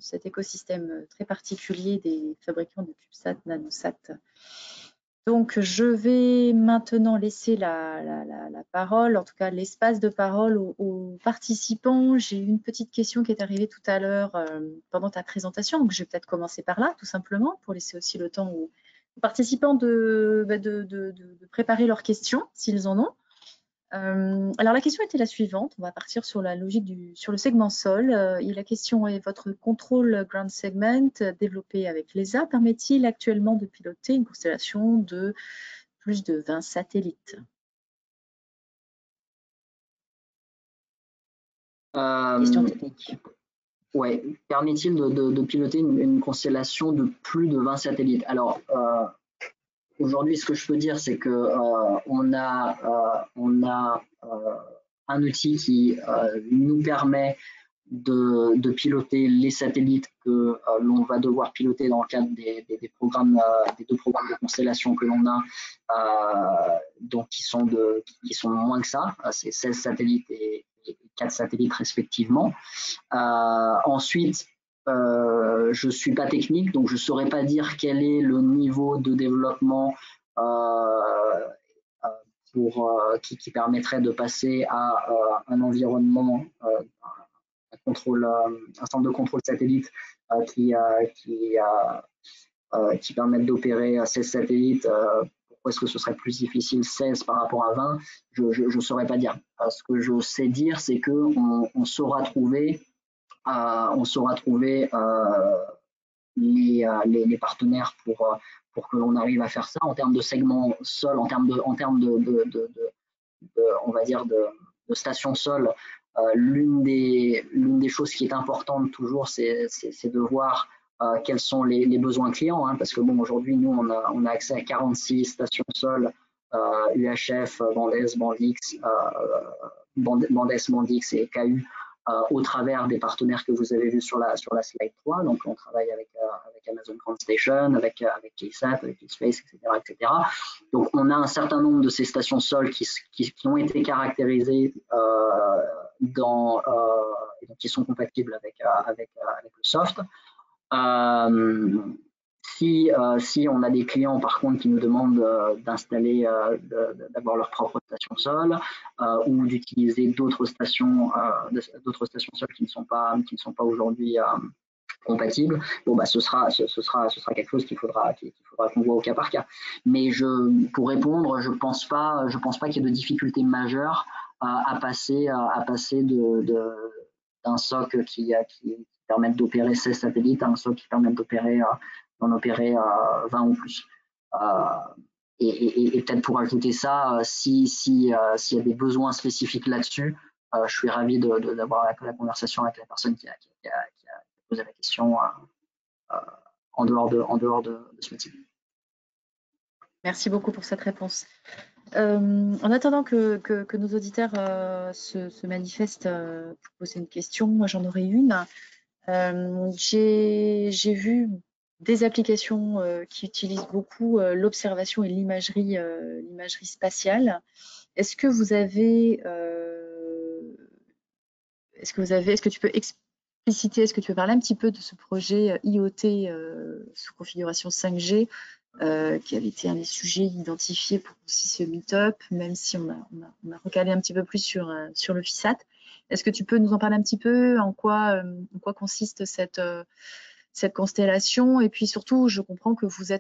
cet écosystème très particulier des fabricants de CubeSat, NanoSat. Donc, je vais maintenant laisser la parole, en tout cas l'espace de parole aux participants. J'ai une petite question qui est arrivée tout à l'heure pendant ta présentation, donc je vais peut-être commencer par là, tout simplement, pour laisser aussi le temps aux participants de préparer leurs questions, s'ils en ont. Alors, la question était la suivante. On va partir sur la logique sur le segment sol. Et la question est, votre contrôle ground segment développé avec l'ESA permet-il actuellement de piloter une constellation de plus de 20 satellites? Question technique. Oui, permet-il de piloter une constellation de plus de 20 satellites? Alors, aujourd'hui, ce que je peux dire, c'est que on a un outil qui nous permet de piloter les satellites que l'on va devoir piloter dans le cadre des programmes, des 2 programmes de constellation que l'on a, donc qui sont moins que ça, c'est 16 satellites et 4 satellites respectivement. Ensuite, je ne suis pas technique, donc je ne saurais pas dire quel est le niveau de développement qui permettrait de passer à un environnement, un centre de contrôle satellite qui permettent d'opérer 16 satellites. Pourquoi est-ce que ce serait plus difficile 16 par rapport à 20? Je ne saurais pas dire. Ce que je sais dire, c'est qu'on saura trouver, les partenaires pour que l'on arrive à faire ça en termes de segment sol, en termes on va dire de station sol. L'une des choses qui est importante toujours, c'est de voir quels sont les besoins clients, hein, parce que bon, aujourd'hui, nous, on a accès à 46 stations sol, UHF, Bandes, Bandix, Bandix et KU, au travers des partenaires que vous avez vus sur la slide 3. Donc, on travaille avec Amazon Ground Station, avec KSAT, avec Space, etc., etc. Donc, on a un certain nombre de ces stations sol qui ont été caractérisées qui sont compatibles avec le soft. Si on a des clients par contre qui nous demandent d'installer, d'avoir leur propre station sol ou d'utiliser d'autres stations sol qui ne sont pas aujourd'hui compatibles, bon bah ce sera quelque chose qu'il faudra qu'on voit au cas par cas. Mais pour répondre, je pense pas qu'il y ait de difficultés majeures à passer d'un SOC qui permettent d'opérer 16 satellites à un SOC qui permettent d'en opérer 20 ou plus. Et peut-être pour ajouter ça, s'il y a des besoins spécifiques là-dessus, je suis ravi d'avoir la conversation avec la personne qui a posé la question en dehors de ce meeting. Merci beaucoup pour cette réponse. En attendant que nos auditeurs se manifestent pour poser une question, moi j'en aurais une. J'ai vu des applications qui utilisent beaucoup l'observation et l'imagerie spatiale. Est-ce que tu peux expliciter, est-ce que tu peux parler un petit peu de ce projet IoT sous configuration 5G qui avait été un des sujets identifiés pour aussi ce meet-up, même si on a recalé un petit peu plus sur le FISAT. Est-ce que tu peux nous en parler un petit peu, en quoi consiste cette constellation? Et puis surtout, je comprends que vous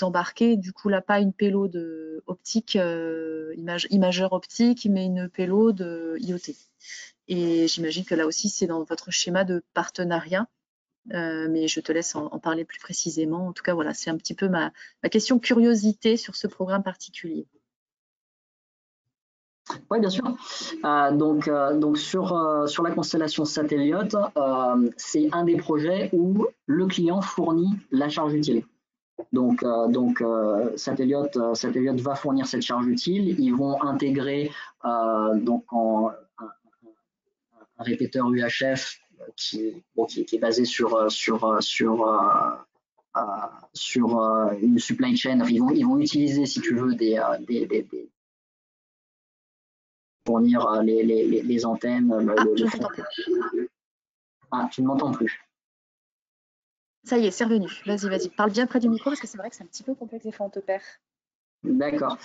embarquez du coup là pas une payload optique, imageur optique, mais une payload IoT. Et j'imagine que là aussi, c'est dans votre schéma de partenariat. Mais je te laisse en parler plus précisément. En tout cas, voilà, c'est un petit peu ma question curiosité sur ce programme particulier. Oui, bien sûr. Donc sur la constellation Satellite, c'est un des projets où le client fournit la charge utile. Donc Satellite va fournir cette charge utile. Ils vont intégrer donc un répéteur UHF qui est basé sur une supply chain. Enfin, ils vont utiliser, si tu veux, fournir les antennes. Tu ne m'entends plus. Ça y est, c'est revenu. Vas-y. Parle bien près du micro parce que c'est vrai que c'est un petit peu complexe des fois, on te perd. D'accord.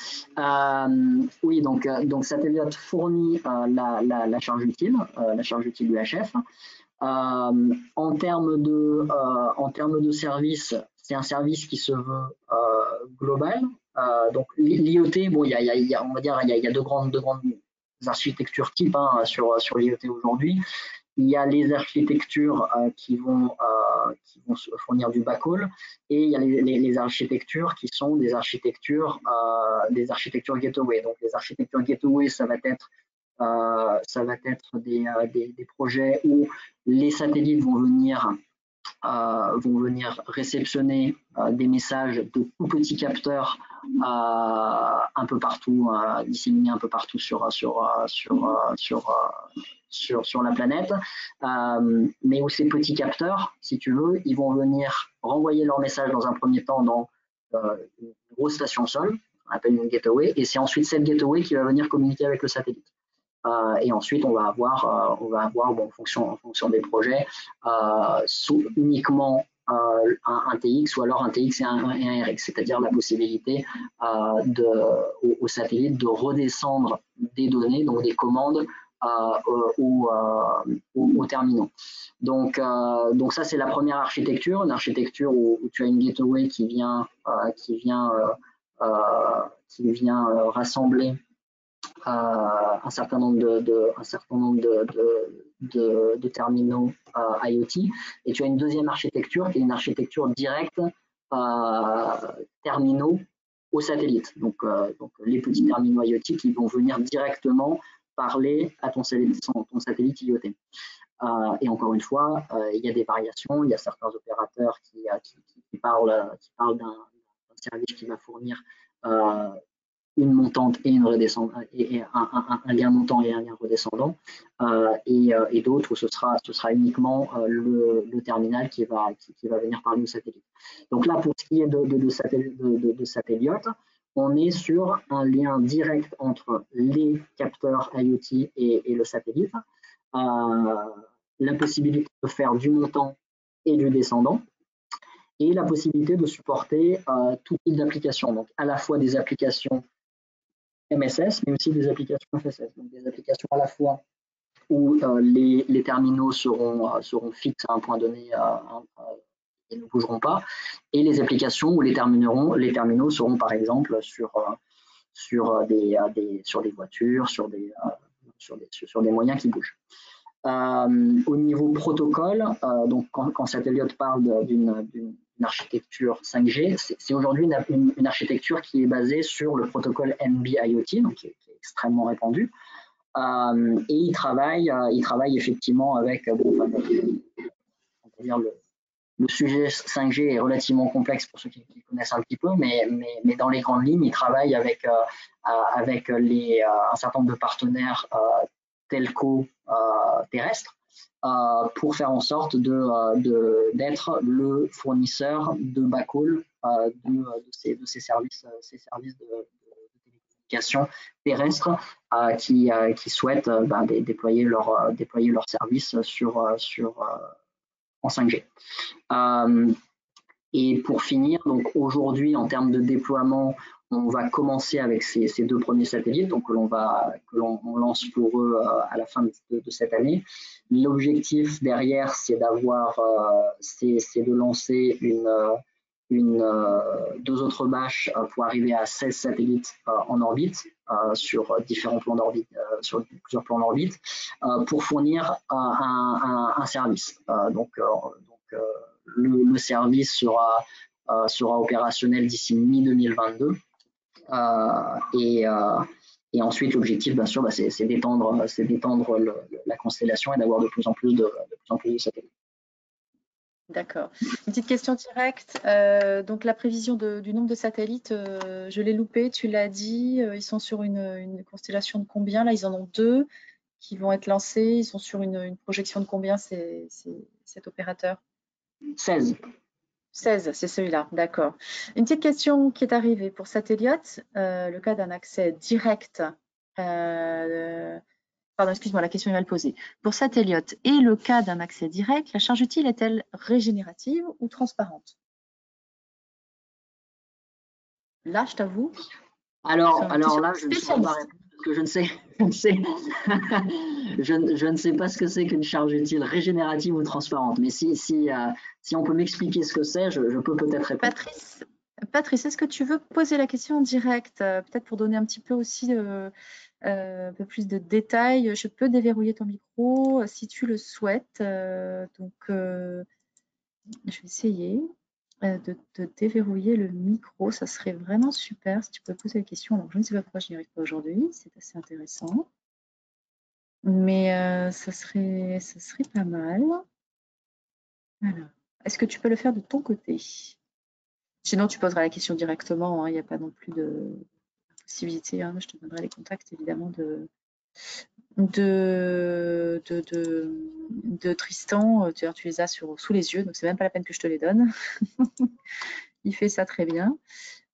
Oui, donc Satellite fournit la charge utile UHF. En termes de service, c'est un service qui se veut global. Donc l'IoT, bon, on va dire, il y a deux grandes architectures types sur l'IoT aujourd'hui. Il y a les architectures qui vont fournir du backhaul et il y a les architectures qui sont des architectures gateway. Donc les architectures gateway, ça va être des projets où les satellites vont venir vont venir réceptionner des messages de tout petits capteurs un peu partout, disséminés un peu partout sur la planète, mais où ces petits capteurs, si tu veux, ils vont venir renvoyer leur message dans un premier temps dans une grosse station sol, on appelle une gateway, et c'est ensuite cette gateway qui va venir communiquer avec le satellite. Et ensuite, on va avoir bon, en fonction des projets, uniquement un TX ou alors un TX et un RX, c'est-à-dire la possibilité au satellite de redescendre des données, donc des commandes aux terminaux. Donc ça, c'est la première architecture, une architecture où tu as une gateway qui vient rassembler un certain nombre de terminaux IoT, et tu as une deuxième architecture qui est une architecture directe terminaux au satellite. Donc les petits terminaux IoT qui vont venir directement parler à ton satellite IoT. Et encore une fois, il y a des variations. Il y a certains opérateurs qui parlent d'un service qui va fournir une montante et une redescendante, et un lien montant et un lien redescendant, et d'autres où ce sera uniquement le terminal qui va venir parler au satellite. Donc là, pour ce qui est de Satelliote, on est sur un lien direct entre les capteurs IoT et le satellite, la possibilité de faire du montant et du descendant, et la possibilité de supporter tout type d'applications, donc à la fois des applications MSS, mais aussi des applications FSS, donc des applications à la fois où les terminaux seront fixes à un point donné et ne bougeront pas, et les applications où les terminaux seront par exemple sur des voitures, sur des moyens qui bougent. Au niveau protocole, donc quand Satelliote parle d'une architecture 5G, c'est aujourd'hui une architecture qui est basée sur le protocole NB-IoT, donc qui est extrêmement répandu. Et il travaille effectivement avec, on peut dire le sujet 5G est relativement complexe pour ceux qui connaissent un petit peu, mais dans les grandes lignes, il travaille avec un certain nombre de partenaires telco terrestres pour faire en sorte d'être le fournisseur de backhaul de ces services de télécommunications terrestres qui souhaitent déployer leurs services en 5G. Et pour finir, donc aujourd'hui, en termes de déploiement, on va commencer avec ces deux premiers satellites, donc que l'on lance pour eux à la fin de cette année. L'objectif derrière, c'est de lancer deux autres bâches pour arriver à 16 satellites en orbite sur différents plans d'orbite, sur plusieurs plans d'orbite, pour fournir un service. Le service sera opérationnel d'ici mi-2022. Et ensuite, l'objectif, bien sûr, c'est d'étendre la constellation et d'avoir de plus en plus de satellites. D'accord. Une petite question directe. Donc, la prévision du nombre de satellites, je l'ai loupé, tu l'as dit, ils sont sur une constellation de combien? Là, ils en ont 2 qui vont être lancés. Ils sont sur une projection de combien, cet opérateur? 16. 16, c'est celui-là, d'accord. Une petite question qui est arrivée pour Satelliote, le cas d'un accès direct. Pardon, excuse-moi, la question est mal posée. Pour Satelliote et le cas d'un accès direct, la charge utile est-elle régénérative ou transparente? Là, je t'avoue. Alors là, je ne sais pas répondre parce que je ne sais pas ce que c'est qu'une charge utile régénérative ou transparente. Mais si on peut m'expliquer ce que c'est, je peux peut-être répondre. Patrice, est-ce que tu veux poser la question en direct, peut-être pour donner un petit peu aussi un peu plus de détails? Je peux déverrouiller ton micro si tu le souhaites. Donc, je vais essayer de déverrouiller le micro. Ça serait vraiment super si tu peux poser la question. Alors, je ne sais pas pourquoi je n'y arrive pas aujourd'hui. C'est assez intéressant. Mais ça serait pas mal. Alors, Est-ce que tu peux le faire de ton côté? Sinon, tu poseras la question directement, hein, il n'y a pas non plus de possibilité. Hein, je te donnerai les contacts, évidemment, de Tristan. Tu les as sous les yeux, donc c'est même pas la peine que je te les donne. Il fait ça très bien.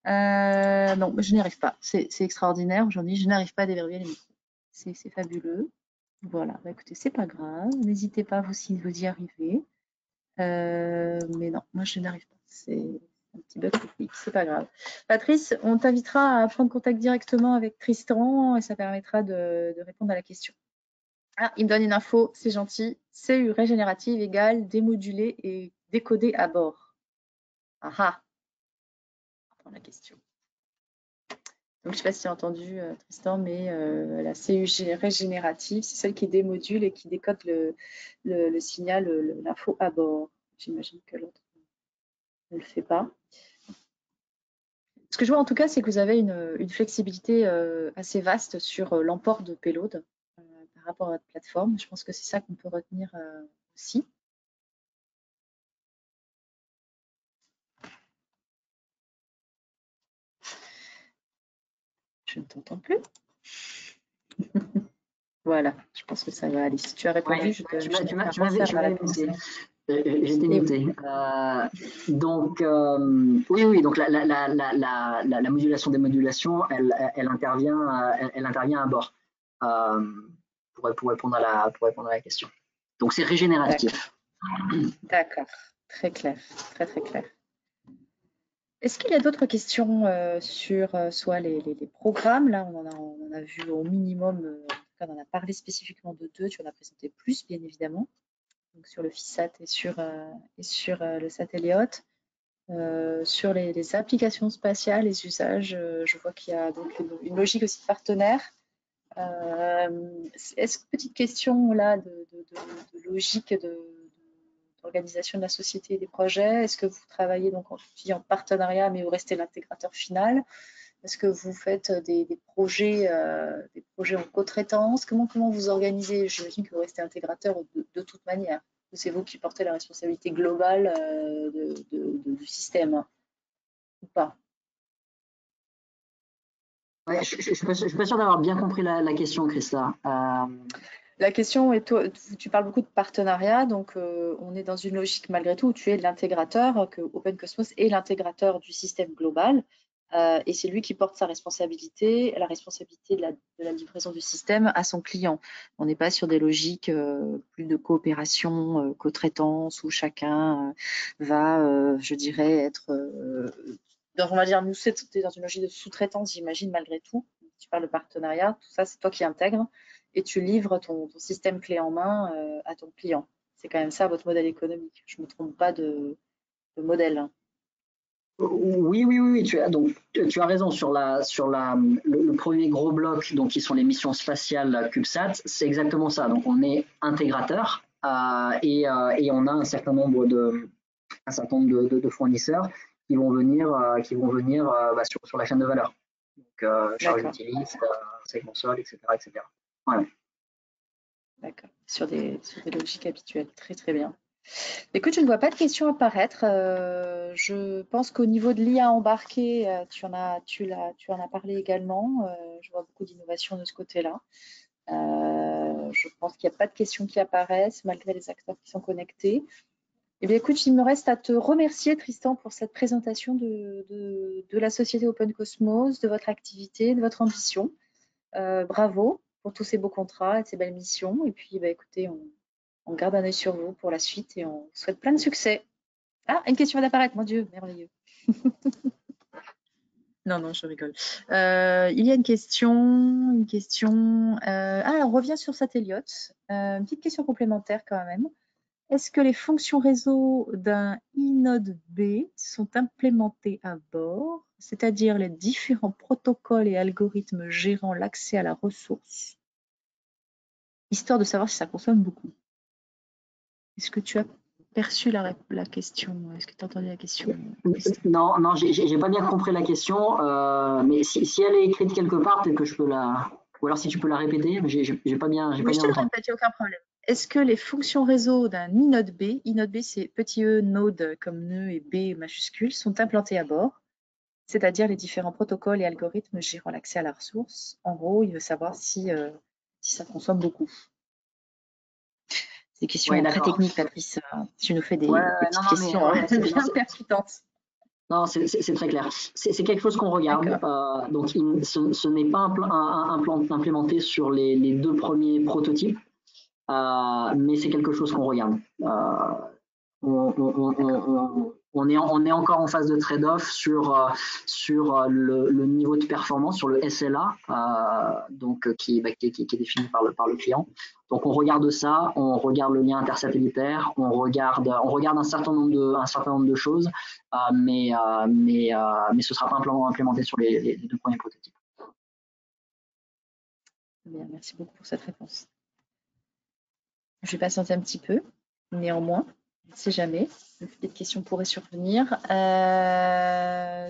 Non, je n'y arrive pas. C'est extraordinaire aujourd'hui. Je n'arrive pas à déverrouiller les micros. C'est fabuleux. Voilà, bah, écoutez, c'est pas grave. N'hésitez pas, vous, si vous y arrivez. Mais non, moi, je n'arrive pas. C'est un petit bug technique, c'est pas grave. Patrice, on t'invitera à prendre contact directement avec Tristan et ça permettra de répondre à la question. Ah, il me donne une info, c'est gentil. CU régénérative égale démodulé et décodé à bord. Ah ah, on va prendre la question. Donc, je ne sais pas si tu as entendu, Tristan, mais la CU régénérative, c'est celle qui démodule et qui décode le signal, l'info à bord. J'imagine que l'autre ne le fait pas. Ce que je vois en tout cas, c'est que vous avez une flexibilité assez vaste sur l'emport de payload par rapport à votre plateforme. Je pense que c'est ça qu'on peut retenir aussi. Je ne t'entends plus. Voilà, je pense que ça va aller. Si tu as répondu, Ouais, tu m'avais muté. J'étais muté. Donc, oui, donc la modulation des modulations, elle intervient à bord pour répondre à la question. Donc, c'est régénératif. D'accord, très clair, très très clair. Est-ce qu'il y a d'autres questions sur soit les programmes? Là, on en a vu au minimum, en tout cas, on en a parlé spécifiquement de 2, tu en as présenté plus, bien évidemment. Donc sur le FISAT et sur le SAT-Elliott. Sur les applications spatiales, les usages, je vois qu'il y a donc une logique aussi de partenaire. Petite question là de logique d'organisation de la société et des projets, est-ce que vous travaillez donc en partenariat mais vous restez l'intégrateur final? Est-ce que vous faites des projets en co-traitance? Comment vous organisez? J'imagine que vous restez intégrateur de toute manière. C'est vous qui portez la responsabilité globale du système, ou pas? Ouais, je ne suis pas sûr d'avoir bien compris la question, Christa. La question est, tu parles beaucoup de partenariat, donc on est dans une logique malgré tout où tu es l'intégrateur, que OpenCosmos est l'intégrateur du système global. Et c'est lui qui porte sa responsabilité, la responsabilité de la livraison du système à son client. On n'est pas sur des logiques plus de coopération, co-traitance, où chacun va, je dirais, être on va dire, nous, c'est dans une logique de sous-traitance, j'imagine, malgré tout. Tu parles de partenariat, tout ça, c'est toi qui intègres et tu livres ton système clé en main à ton client. C'est quand même ça votre modèle économique. Je ne me trompe pas de modèle. Oui, tu as raison sur le premier gros bloc, donc qui sont les missions spatiales CubeSat, c'est exactement ça. Donc on est intégrateur et on a un certain nombre de fournisseurs qui vont venir sur la chaîne de valeur. Donc charge utiliste, segment sol, etc. Voilà. D'accord. Sur des logiques habituelles. Très très bien. Écoute, je ne vois pas de questions apparaître. Je pense qu'au niveau de l'IA embarquée, tu en as parlé également. Je vois beaucoup d'innovations de ce côté-là. Je pense qu'il n'y a pas de questions qui apparaissent malgré les acteurs qui sont connectés. Eh bien, écoute, il me reste à te remercier, Tristan, pour cette présentation de la société OpenCosmos, de votre activité, de votre ambition. Bravo pour tous ces beaux contrats et ces belles missions. Et puis, bah, écoutez, on garde un œil sur vous pour la suite et on souhaite plein de succès. Ah, une question vient d'apparaître, mon Dieu, merveilleux. Non, je rigole. Il y a une question. On revient sur SAT-Elliott. Une petite question complémentaire quand même. Est-ce que les fonctions réseau d'un inode B sont implémentées à bord, c'est-à-dire les différents protocoles et algorithmes gérant l'accès à la ressource, histoire de savoir si ça consomme beaucoup? Est-ce que tu as perçu la question? Est-ce que tu as entendu la question? Non, j'ai pas bien compris la question, mais si elle est écrite quelque part, peut-être que je peux la Ou alors si tu peux la répéter, mais j'ai pas bien, Oui, je te le entendu. répète, il n'y a aucun problème. Est-ce que les fonctions réseau d'un inode B c'est petit e node comme nœud et B majuscule, sont implantées à bord, c'est-à-dire les différents protocoles et algorithmes gérant l'accès à la ressource? En gros, il veut savoir si ça consomme beaucoup. C'est des questions très d'accord. techniques, Patrice. Tu nous fais des Non, petites questions bien percutantes. Non, c'est très clair. C'est quelque chose qu'on regarde. Donc, ce n'est pas implémenté sur les 2 premiers prototypes, mais c'est quelque chose qu'on regarde. On est encore en phase de trade-off sur le niveau de performance, sur le SLA, donc qui est défini par le client. Donc on regarde ça, on regarde le lien intersatellitaire, on regarde un certain nombre de choses, mais ce sera pas implémenté sur les 2 premiers prototypes. Bien, merci beaucoup pour cette réponse. Je vais patienter un petit peu, néanmoins, on ne sait jamais, des questions pourraient survenir.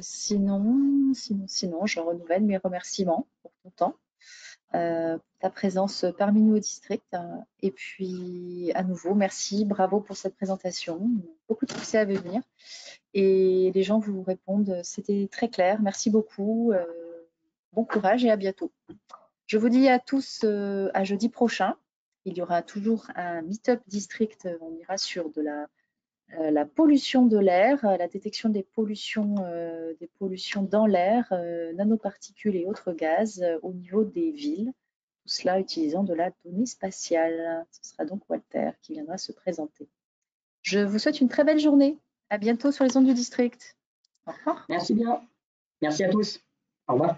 Sinon, je renouvelle mes remerciements pour ton temps, ta présence parmi nous au district. Et puis, à nouveau, merci, bravo pour cette présentation. Beaucoup de succès à venir. Et les gens vous répondent, c'était très clair. Merci beaucoup. Bon courage et à bientôt. Je vous dis à tous à jeudi prochain. Il y aura toujours un Meetup District. On ira sur de la pollution de l'air, la détection des pollutions dans l'air, nanoparticules et autres gaz au niveau des villes. Tout cela utilisant de la donnée spatiale. Ce sera donc Walter qui viendra se présenter. Je vous souhaite une très belle journée. À bientôt sur les ondes du district. Au revoir. Merci bien. Merci à tous. Au revoir.